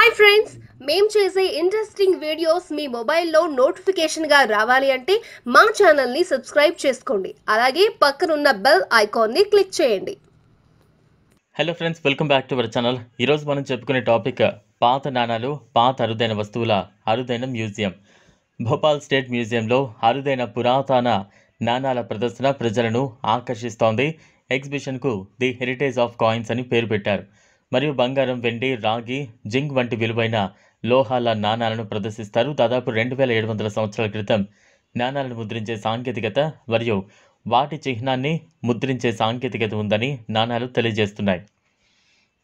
Hi friends, మేము చేసే interesting videos మీ మొబైల్లో నోటిఫికేషన్గా రావాలి అంటే మా ఛానల్ని సబ్స్క్రైబ్ చేసుకోండి. అలాగే పక్కనున్న బెల్ ఐకాన్ని క్లిక్ చేయండి. Hello friends, welcome back to our channel. ఈరోజు మనం చెప్పుకునే టాపిక్ పాత నాణాలు, పాత అరుదైన వస్తువుల అరుదైన మ్యూజియం. భోపాల్ స్టేట్ మ్యూజియంలో అరుదైన పురాతన నాణాల ప్రదర్శన ప్రజలను ఆకర్షిస్తోంది. ఎగ్జిబిషన్కు ది హెరిటేజ్ ఆఫ్ కాయిన్స్ అని పేరు పెట్టారు. మరియు బంగారం, వెండి, రాగి, జింక్ వంటి విలువైన లోహాల నాణాలను ప్రదర్శిస్తారు. దాదాపు 2700 సంవత్సరాల క్రితం నాణాలను ముద్రించే సాంకేతికత మరియు వాటి చిహ్నాన్ని ముద్రించే సాంకేతికత ఉందని నాణాలు తెలియజేస్తున్నాయి.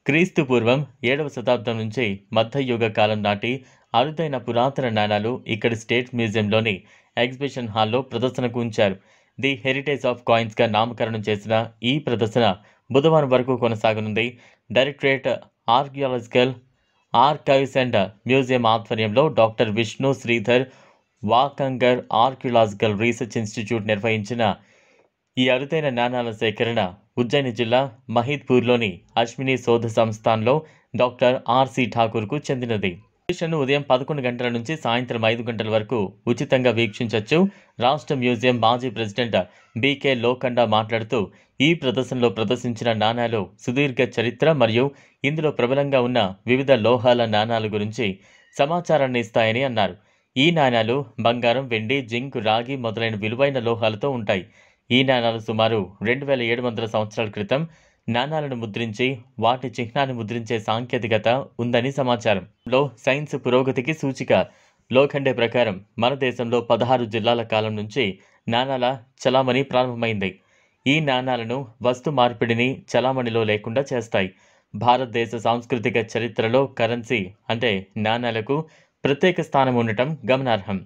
క్రీస్తు పూర్వం 7వ శతాబ్దం నుంచి మధ్యయుగ కాలం నాటి అరుదైన పురాతన నాణాలు ఇక్కడి స్టేట్ మ్యూజియంలోని ఎగ్జిబిషన్ హాల్లో ప్రదర్శనకు ఉంచారు. ది హెరిటేజ్ ఆఫ్ కాయిన్స్గా నామకరణం చేసిన ఈ ప్రదర్శన బుధవారం వరకు కొనసాగనుంది. Directorate archaeological archives and museum ఆధ్వర్యంలో doctor Vishnu Shridhar Wakankar archaeological research institute నిర్వహించిన ఈ అరుదైన నాణాల సేకరణ ఉజ్జయిని జిల్లా మహిద్పూర్లోని అశ్విని శోధ సంస్థాన్లో డాక్టర్ ఆర్సి ఠాకూర్కు చెందినది. ఎగ్జిబిషన్ను ఉదయం 11 గంటల నుంచి సాయంత్రం 5 గంటల వరకు ఉచితంగా వీక్షించవచ్చు. రాష్ట్ర మ్యూజియం మాజీ ప్రెసిడెంట్ బీకే లోఖండా మాట్లాడుతూ, ఈ ప్రదర్శనలో ప్రదర్శించిన నాణాలు సుదీర్ఘ చరిత్ర మరియు ఇందులో ప్రబలంగా ఉన్న వివిధ లోహాల నాణాల గురించి సమాచారాన్ని ఇస్తాయని అన్నారు. ఈ నాణాలు బంగారం, వెండి, జింక్, రాగి మొదలైన విలువైన లోహాలతో ఉంటాయి. ఈ నాణాలు సుమారు 2700 సంవత్సరాల క్రితం నాణాలను ముద్రించి వాటి చిహ్నాన్ని ముద్రించే సాంకేతికత ఉందని సమాచారం. సైన్స్ పురోగతికి సూచిక. లోఖండే ప్రకారం మన దేశంలో 16 జిల్లాల కాలం నుంచి నాణాల చలామణి ప్రారంభమైంది. ఈ నాణాలను వస్తు మార్పిడిని చలామణిలో లేకుండా చేస్తాయి. భారతదేశ సాంస్కృతిక చరిత్రలో కరెన్సీ అంటే నాణాలకు ప్రత్యేక స్థానం ఉండటం గమనార్హం.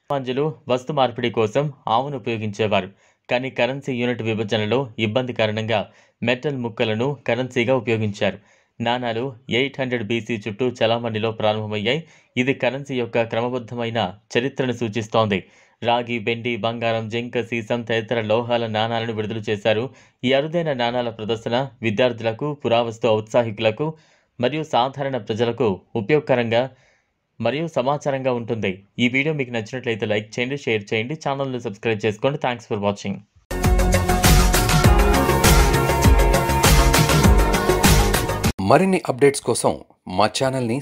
రాజులు వస్తు మార్పిడి కోసం ఆవును ఉపయోగించేవారు. కానీ కరెన్సీ యూనిట్ విభజనలో ఇబ్బంది కారణంగా మెటల్ ముక్కలను కరెన్సీగా ఉపయోగించారు. నాణాలు 800 BC చుట్టూ చలామణిలో ప్రారంభమయ్యాయి. ఇది కరెన్సీ యొక్క క్రమబద్ధమైన చరిత్రను సూచిస్తోంది. రాగి, వెండి, బంగారం, జింక్, సీసం తదితర లోహాల నాణాలను విడుదల చేశారు. ఈ అరుదైన నాణాల ప్రదర్శన విద్యార్థులకు, పురావస్తు ఔత్సాహికులకు మరియు సాధారణ ప్రజలకు ఉపయోగకరంగా మరియు సమాచారంగా ఉంటుంది. ఈ వీడియో మీకు నచ్చినట్లయితే లైక్ చేయండి, షేర్ చేయండి, ఛానల్ని సబ్స్క్రైబ్ చేసుకోండి. Thanks for watching. మరిన్ని అప్డేట్స్ కోసం మా ఛానల్ని